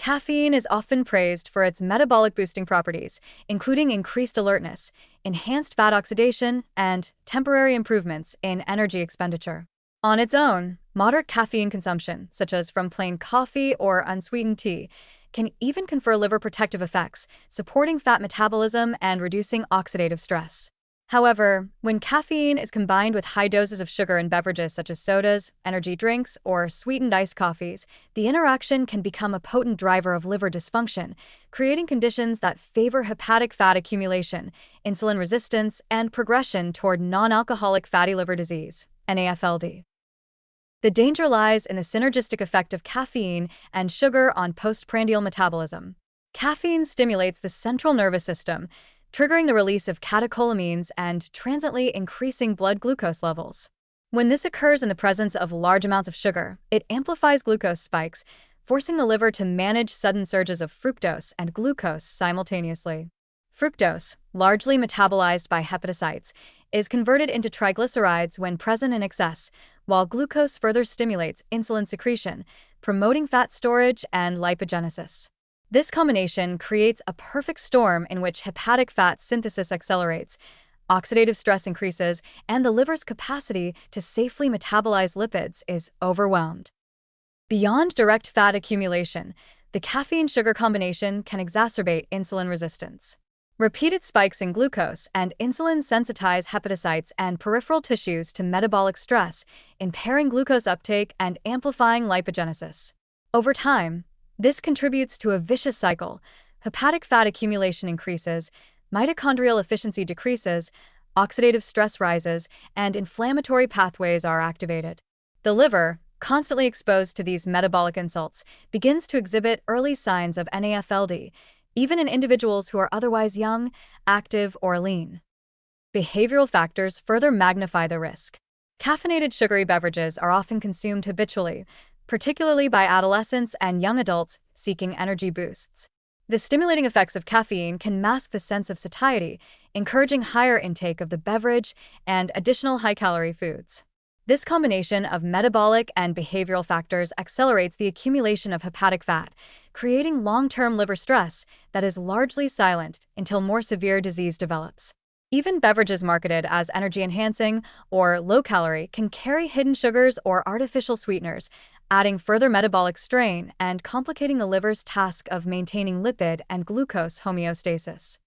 Caffeine is often praised for its metabolic boosting properties, including increased alertness, enhanced fat oxidation, and temporary improvements in energy expenditure. On its own, moderate caffeine consumption, such as from plain coffee or unsweetened tea, can even confer liver protective effects, supporting fat metabolism and reducing oxidative stress. However, when caffeine is combined with high doses of sugar in beverages such as sodas, energy drinks, or sweetened iced coffees, the interaction can become a potent driver of liver dysfunction, creating conditions that favor hepatic fat accumulation, insulin resistance, and progression toward non-alcoholic fatty liver disease, NAFLD. The danger lies in the synergistic effect of caffeine and sugar on postprandial metabolism. Caffeine stimulates the central nervous system, triggering the release of catecholamines and transiently increasing blood glucose levels. When this occurs in the presence of large amounts of sugar, it amplifies glucose spikes, forcing the liver to manage sudden surges of fructose and glucose simultaneously. Fructose, largely metabolized by hepatocytes, is converted into triglycerides when present in excess, while glucose further stimulates insulin secretion, promoting fat storage and lipogenesis. This combination creates a perfect storm in which hepatic fat synthesis accelerates, oxidative stress increases, and the liver's capacity to safely metabolize lipids is overwhelmed. Beyond direct fat accumulation, the caffeine-sugar combination can exacerbate insulin resistance. Repeated spikes in glucose and insulin sensitize hepatocytes and peripheral tissues to metabolic stress, impairing glucose uptake and amplifying lipogenesis. Over time, this contributes to a vicious cycle. Hepatic fat accumulation increases, mitochondrial efficiency decreases, oxidative stress rises, and inflammatory pathways are activated. The liver, constantly exposed to these metabolic insults, begins to exhibit early signs of NAFLD, even in individuals who are otherwise young, active, or lean. Behavioral factors further magnify the risk. Caffeinated sugary beverages are often consumed habitually, particularly by adolescents and young adults seeking energy boosts. The stimulating effects of caffeine can mask the sense of satiety, encouraging higher intake of the beverage and additional high-calorie foods. This combination of metabolic and behavioral factors accelerates the accumulation of hepatic fat, creating long-term liver stress that is largely silent until more severe disease develops. Even beverages marketed as energy-enhancing or low-calorie can carry hidden sugars or artificial sweeteners, adding further metabolic strain and complicating the liver's task of maintaining lipid and glucose homeostasis.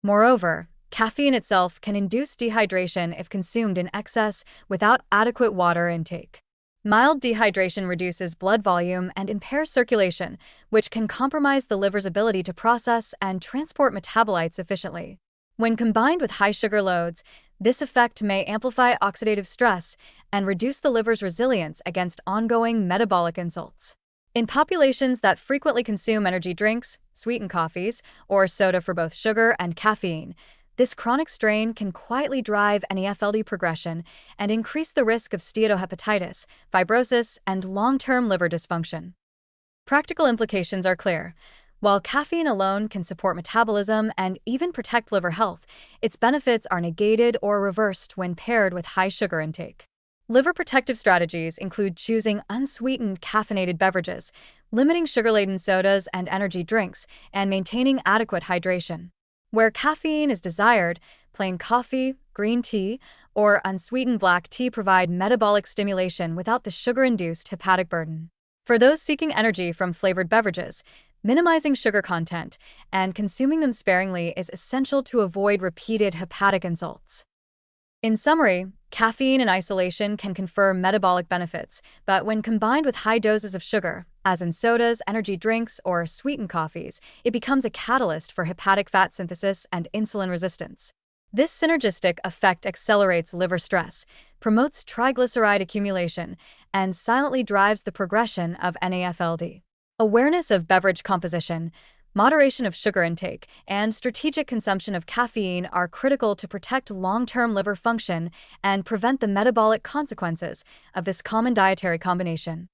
Moreover, caffeine itself can induce dehydration if consumed in excess without adequate water intake. Mild dehydration reduces blood volume and impairs circulation, which can compromise the liver's ability to process and transport metabolites efficiently. When combined with high sugar loads, this effect may amplify oxidative stress and reduce the liver's resilience against ongoing metabolic insults. In populations that frequently consume energy drinks, sweetened coffees, or soda for both sugar and caffeine, this chronic strain can quietly drive NAFLD progression and increase the risk of steatohepatitis, fibrosis, and long-term liver dysfunction. Practical implications are clear. While caffeine alone can support metabolism and even protect liver health, its benefits are negated or reversed when paired with high sugar intake. Liver protective strategies include choosing unsweetened caffeinated beverages, limiting sugar-laden sodas and energy drinks, and maintaining adequate hydration. Where caffeine is desired, plain coffee, green tea, or unsweetened black tea provide metabolic stimulation without the sugar-induced hepatic burden. For those seeking energy from flavored beverages, minimizing sugar content and consuming them sparingly is essential to avoid repeated hepatic insults. In summary, caffeine in isolation can confer metabolic benefits, but when combined with high doses of sugar, as in sodas, energy drinks, or sweetened coffees, it becomes a catalyst for hepatic fat synthesis and insulin resistance. This synergistic effect accelerates liver stress, promotes triglyceride accumulation, and silently drives the progression of NAFLD. Awareness of beverage composition, moderation of sugar intake, and strategic consumption of caffeine are critical to protect long-term liver function and prevent the metabolic consequences of this common dietary combination.